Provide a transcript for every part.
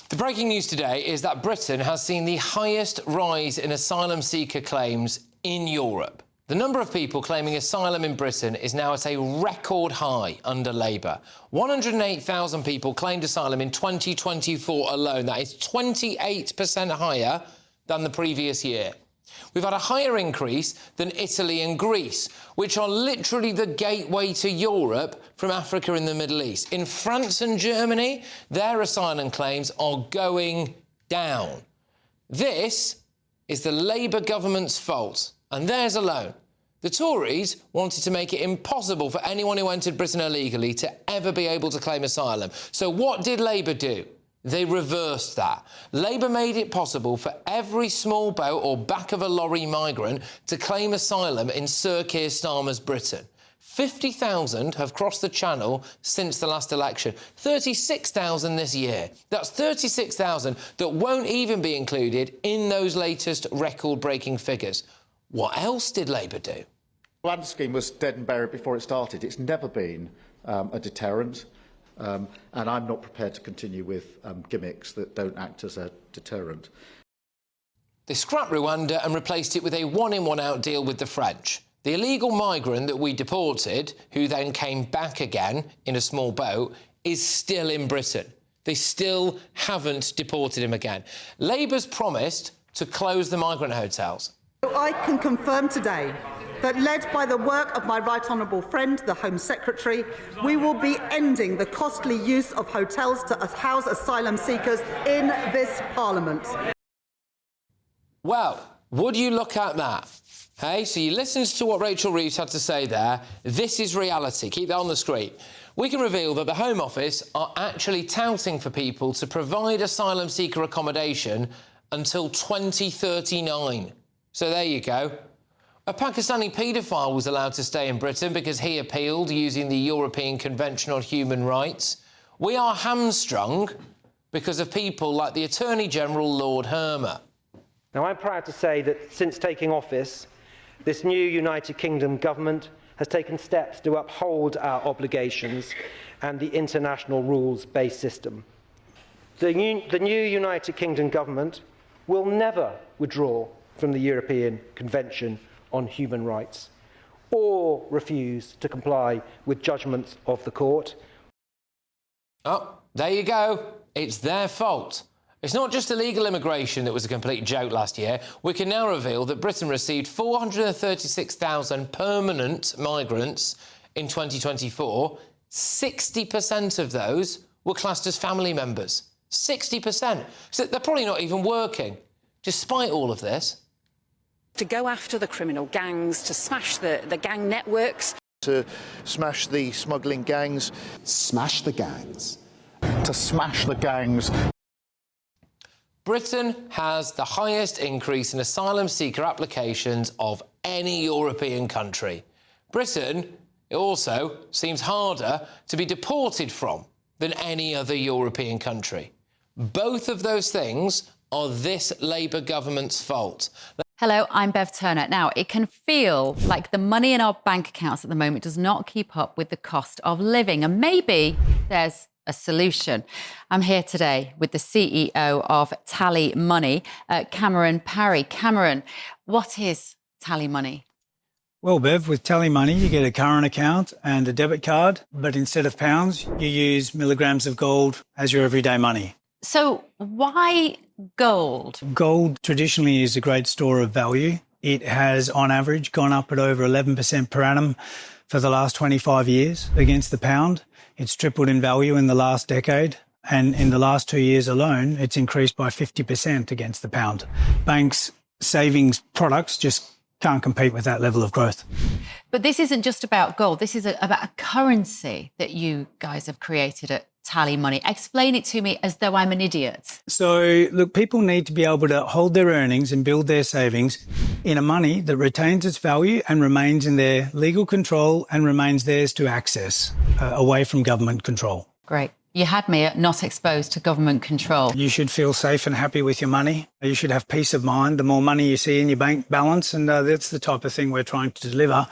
The breaking news today is that Britain has seen the highest rise in asylum seeker claims in Europe. The number of people claiming asylum in Britain is now at a record high under Labour. 108,000 people claimed asylum in 2024 alone. That is 28% higher than the previous year. We've had a higher increase than Italy and Greece, which are literally the gateway to Europe from Africa and the Middle East. In France and Germany, their asylum claims are going down. This is the Labour government's fault, and theirs alone. The Tories wanted to make it impossible for anyone who entered Britain illegally to ever be able to claim asylum. So what did Labour do? They reversed that. Labour made it possible for every small boat or back of a lorry migrant to claim asylum in Sir Keir Starmer's Britain. 50,000 have crossed the Channel since the last election. 36,000 this year. That's 36,000 that won't even be included in those latest record-breaking figures. What else did Labour do? The land scheme was dead and buried before it started. It's never been a deterrent. And I'm not prepared to continue with gimmicks that don't act as a deterrent. They scrapped Rwanda and replaced it with a one-in, one-out deal with the French. The illegal migrant that we deported, who then came back again in a small boat, is still in Britain. They still haven't deported him again. Labour's promised to close the migrant hotels. I can confirm today that, led by the work of my right honourable friend, the Home Secretary, we will be ending the costly use of hotels to house asylum seekers in this Parliament. Well, would you look at that? Hey, so you listened to what Rachel Reeves had to say there. This is reality. Keep that on the screen. We can reveal that the Home Office are actually touting for people to provide asylum seeker accommodation until 2039. So there you go. A Pakistani paedophile was allowed to stay in Britain because he appealed using the European Convention on Human Rights. We are hamstrung because of people like the Attorney General, Lord Hermer. Now, I'm proud to say that since taking office, this new United Kingdom government has taken steps to uphold our obligations and the international rules-based system. The new United Kingdom government will never withdraw from the European Convention on Human Rights or refuse to comply with judgments of the court. Oh, there you go. It's their fault. It's not just illegal immigration that was a complete joke last year. We can now reveal that Britain received 436,000 permanent migrants in 2024. 60% of those were classed as family members. 60%. So they're probably not even working. Despite all of this, to go after the criminal gangs, to smash the gang networks. To smash the smuggling gangs. Smash the gangs. To smash the gangs. Britain has the highest increase in asylum seeker applications of any European country. Britain, it also seems harder to be deported from than any other European country. Both of those things are this Labour government's fault. Hello, I'm Bev Turner. Now, it can feel like the money in our bank accounts at the moment does not keep up with the cost of living, and maybe there's a solution. I'm here today with the CEO of TallyMoney, Cameron Parry. Cameron, what is TallyMoney? Well, Bev, with TallyMoney, you get a current account and a debit card, but instead of pounds, you use milligrams of gold as your everyday money. So why gold? Gold traditionally is a great store of value. It has, on average, gone up at over 11% per annum for the last 25 years against the pound. It's tripled in value in the last decade. And in the last 2 years alone, it's increased by 50% against the pound. Banks' savings products just can't compete with that level of growth. But this isn't just about gold. This is about a currency that you guys have created at TallyMoney. Explain it to me as though I'm an idiot. So, look, people need to be able to hold their earnings and build their savings in a money that retains its value and remains in their legal control and remains theirs to access, away from government control. Great. You had me at not exposed to government control. You should feel safe and happy with your money. You should have peace of mind the more money you see in your bank balance, and that's the type of thing we're trying to deliver,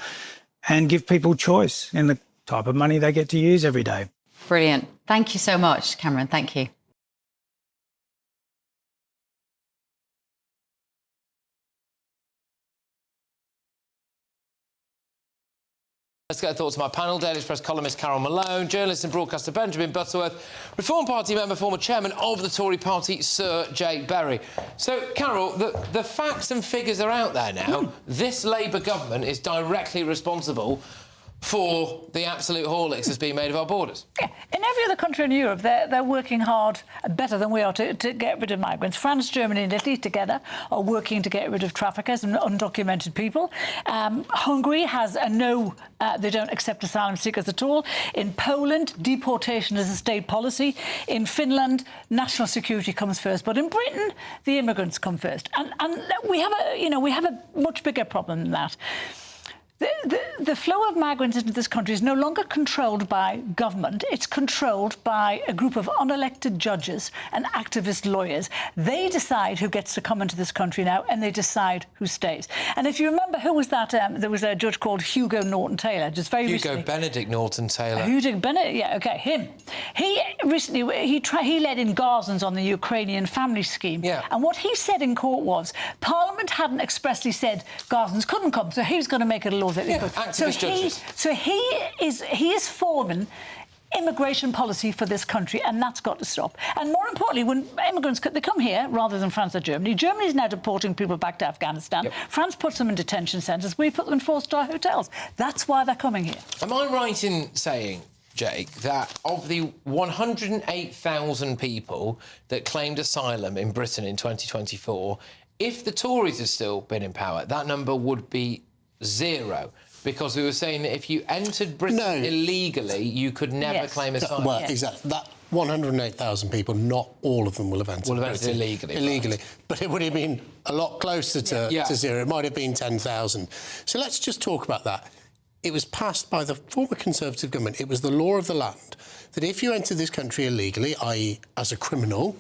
and give people choice in the type of money they get to use every day. Brilliant. Thank you so much, Cameron. Thank you. Let's get the thoughts of my panel. Daily Express columnist Carol Malone, journalist and broadcaster Benjamin Butterworth, Reform Party member, former chairman of the Tory party, Sir Jake Berry. So, Carol, the facts and figures are out there now. This Labour government is directly responsible for the absolute horlicks that's being made of our borders. Yeah. In every other country in Europe, they're working hard, better than we are, to get rid of migrants. France, Germany and Italy together are working to get rid of traffickers and undocumented people. Hungary has a no, they don't accept asylum seekers at all. In Poland, deportation is a state policy. In Finland, national security comes first. But in Britain, the immigrants come first. And we have a much bigger problem than that. The flow of migrants into this country is no longer controlled by government. It's controlled by a group of unelected judges and activist lawyers. They decide who gets to come into this country now, and they decide who stays. And if you remember, who was that? There was a judge called Hugo Norton-Taylor, just very recently. Hugo Benedict Norton-Taylor. Hugo Benedict, yeah, OK, him. He recently, he led in Gazans on the Ukrainian family scheme. Yeah. And what he said in court was, Parliament hadn't expressly said Gazans couldn't come, so he was going to make it a law that they could. So he is forming immigration policy for this country, and that's got to stop. And more importantly, when immigrants they come here rather than France or Germany. Germany is now deporting people back to Afghanistan. Yep. France puts them in detention centres. We put them in four-star hotels. That's why they're coming here. Am I right in saying, Jake, that of the 108,000 people that claimed asylum in Britain in 2024, if the Tories had still been in power, that number would be 0? Because we were saying that if you entered Britain illegally, you could never claim asylum. Well, exactly. That 108,000 people, not all of them will have entered Britain illegally. Right. But it would have been a lot closer to 0. It might have been 10,000. So let's just talk about that. It was passed by the former Conservative government. It was the law of the land that if you entered this country illegally, i.e. as a criminal,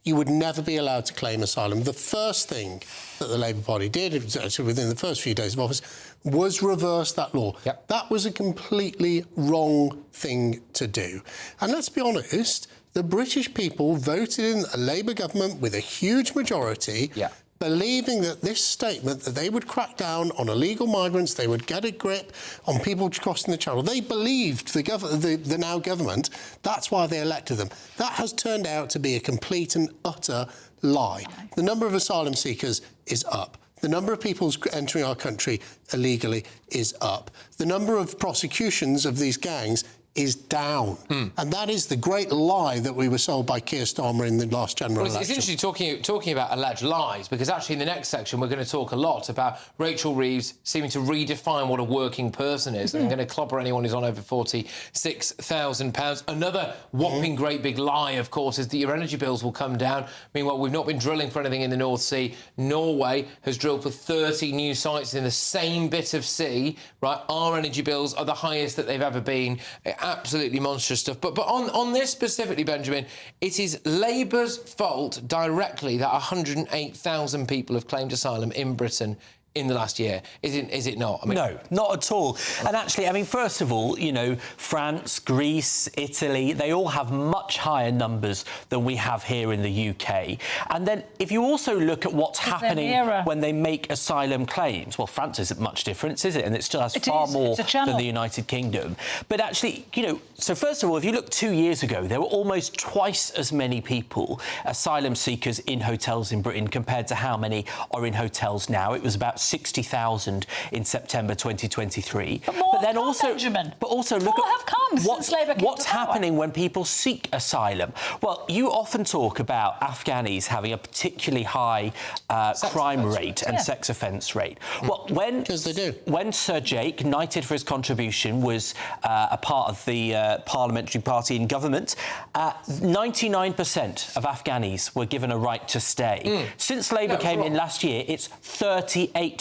you would never be allowed to claim asylum. The first thing that the Labour Party did, actually within the first few days of office, was reverse that law. That was a completely wrong thing to do. And let's be honest, the British people voted in a Labour government with a huge majority, believing that this statement, that they would crack down on illegal migrants, they would get a grip on people crossing the channel. They believed the now government. That's why they elected them. That has turned out to be a complete and utter lie. The number of asylum seekers is up. The number of people entering our country illegally is up. The number of prosecutions of these gangs is down. And that is the great lie that we were sold by Keir Starmer in the last general election. It's interesting talking about alleged lies, because actually in the next section we're going to talk a lot about Rachel Reeves seeming to redefine what a working person is and going to clobber anyone who's on over £46,000. Another whopping great big lie, of course, is that your energy bills will come down. Meanwhile, we've not been drilling for anything in the North Sea. Norway has drilled for 30 new sites in the same bit of sea, right? Our energy bills are the highest that they've ever been. Absolutely monstrous stuff. But on this specifically, Benjamin, it is Labour's fault directly that 108,000 people have claimed asylum in Britain in the last year. Is it not? I mean, no, not at all. And actually, I mean, first of all, you know, France, Greece, Italy, they all have much higher numbers than we have here in the UK. And then if you also look at what's happening when they make asylum claims, well, France isn't much difference, is it? And it still has far more than the United Kingdom. But actually, you know, so first of all, if you look 2 years ago, there were almost twice as many people, asylum seekers, in hotels in Britain compared to how many are in hotels now. It was about 60,000 in September 2023. But more then also, Benjamin. But also look at what's happening when people seek asylum. Well, you often talk about Afghanis having a particularly high crime rate and sex offence rate. Well, when Sir Jake, knighted for his contribution, was a part of the parliamentary party in government, 99% of Afghanis were given a right to stay. Since Labour came in last year, it's 38%,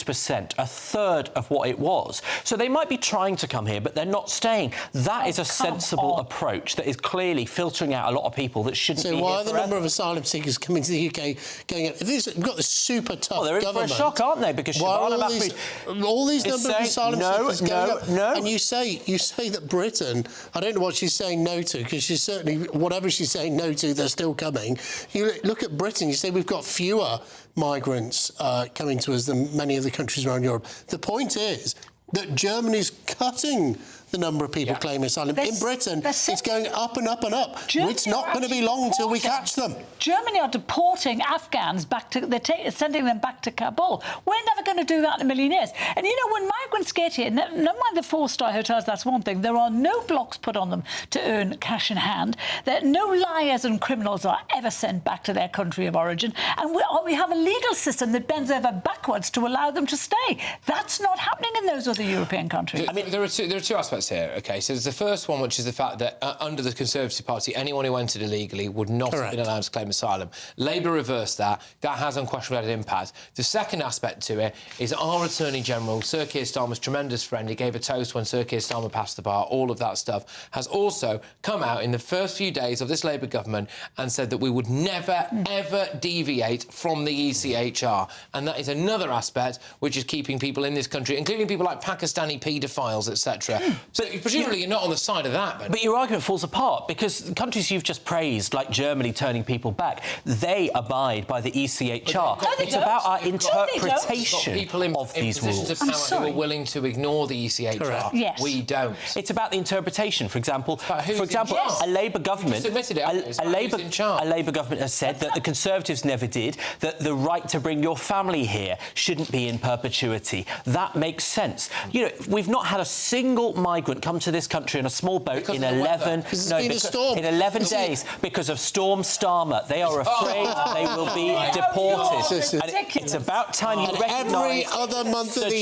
a third of what it was. So they might be trying to come here, but they're not staying. That is a sensible approach that is clearly filtering out a lot of people that shouldn't be here. So why are the number of asylum seekers coming to the UK going up? We've got this super tough they're government. In for a shock, aren't they? Because all these number of asylum seekers going up. And you say that Britain, I don't know what she's saying no to, because she's certainly, whatever she's saying no to, they're still coming. You look at Britain, you say we've got fewer migrants coming to us than many of the countries around Europe. The point is that Germany's cutting the number of people claiming asylum. In Britain, it's going up and up and up. It's not going to be long until we catch them. Germany are deporting Afghans back to... They're sending them back to Kabul. We're never going to do that in a million years. And, you know, when migrants get here, never mind the four-star hotels, that's one thing. There are no blocks put on them to earn cash in hand. No liars and criminals are ever sent back to their country of origin. And we have a legal system that bends over backwards to allow them to stay. That's not happening in those other European countries. I mean, there are two aspects here, OK? So there's the first one, which is the fact that under the Conservative Party, anyone who entered illegally would not have been allowed to claim asylum. Labour reversed that. That has unquestionably had an impact. The second aspect to it is our Attorney General, Sir Keir Starmer's tremendous friend. He gave a toast when Sir Keir Starmer passed the bar. All of that stuff has also come out in the first few days of this Labour government and said that we would never, ever deviate from the ECHR. And that is another aspect which is keeping people in this country, including people like Pakistani paedophiles, etc. So presumably you're not on the side of that. But your argument falls apart because the countries you've just praised, like Germany turning people back, they abide by the ECHR. It's about our interpretation of these rules. Positions of power who are willing to ignore the ECHR. Yes. We don't. It's about the interpretation. For example, a Labour government, a Labour government has said that the Conservatives never did, that the right to bring your family here shouldn't be in perpetuity. That makes sense. You know, we've not had a single migrant come to this country in a small boat in 11 days because of Storm Starmer. They are afraid they will be deported. And it's about time you recognise. Every other month of the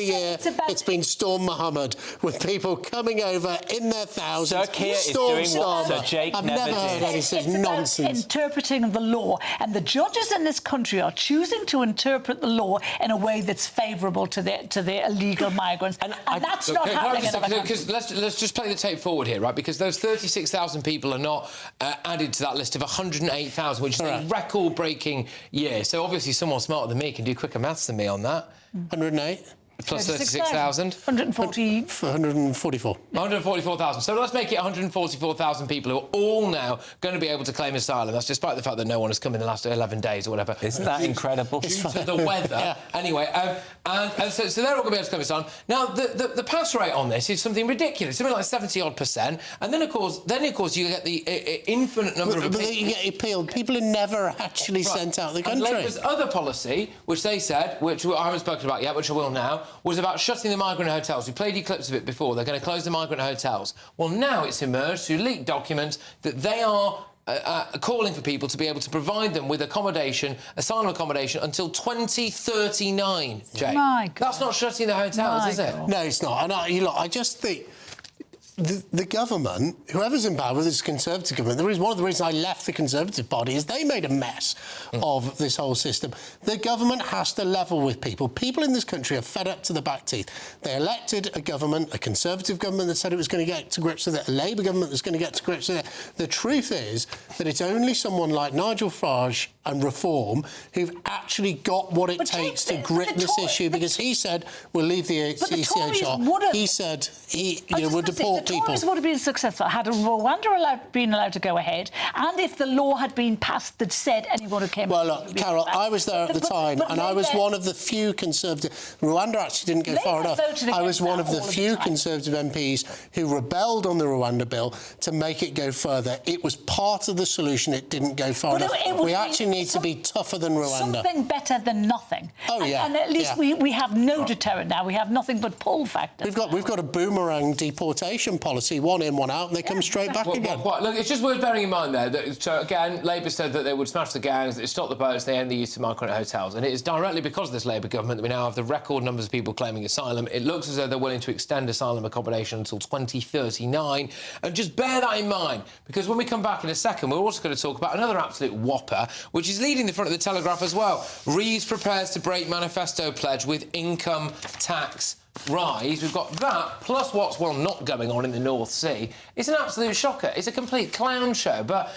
year, it's been Storm Muhammad with people coming over in their thousands. Sir Keir is doing what Sir Jake I've never heard any such nonsense. Interpreting the law, and the judges in this country are choosing to interpret the law in a way that's favourable to the illegal migrants, and that's not happening in other countries. Let's just play the tape forward here, right? Because those 36,000 people are not added to that list of 108,000, which is a record-breaking year. So obviously someone smarter than me can do quicker maths than me on that. 108. Plus 36,000? 144. 144,000. So let's make it 144,000 people who are all now going to be able to claim asylum. That's despite the fact that no one has come in the last 11 days or whatever. Isn't that incredible? Due to the weather. Anyway, so they're all going to be able to claim asylum. Now, the pass rate on this is something ridiculous, something like 70-odd%. And then, of course, you get the infinite number of... But you get appealed. People are never actually sent out of the country. And Labour's other policy, which they said, which I haven't spoken about yet, which I will now, was about shutting the migrant hotels. We played you clips of it before. They're going to close the migrant hotels. Well, now it's emerged through leaked documents that they are calling for people to be able to provide them with accommodation, asylum accommodation, until 2039, Jake. That's not shutting the hotels, is it? No, it's not. And I just think... The government, whoever's in power, whether it's Conservative government, one of the reasons I left the Conservative Party is they made a mess of this whole system. The government has to level with people. People in this country are fed up to the back teeth. They elected a government, a Conservative government that said it was going to get to grips with it, a Labour government that's going to get to grips with it. The truth is that it's only someone like Nigel Farage and Reform who've actually got what it takes to grip this issue, because he said we'll leave the ECHR. He said he would deport people. The Tories would have been successful had Rwanda been allowed to go ahead, and if the law had been passed that said anyone who came... Well, look, Carol, I was there at the time, and I was one of the few Conservative... Rwanda actually didn't go far enough. I was one of the few Conservative MPs who rebelled on the Rwanda bill to make it go further. It was part of the solution. It didn't go far enough. We actually need to be tougher than Rwanda. Something better than nothing. Oh, yeah. And at least we have no deterrent now. We have nothing but pull factors. We've got a boomerang deportation policy, one in, one out, and they come straight back again. Look, it's just worth bearing in mind there that, so again, Labour said that they would smash the gangs, they stop the boats, they end the use of migrant hotels, and it is directly because of this Labour government that we now have the record numbers of people claiming asylum. It looks as though they're willing to extend asylum accommodation until 2039, and just bear that in mind, because when we come back in a second, we're also going to talk about another absolute whopper, which is leading the front of the Telegraph as well. Reeves prepares to break manifesto pledge with income tax rise. We've got that, plus what's, not going on in the North Sea. It's an absolute shocker. It's a complete clown show, but...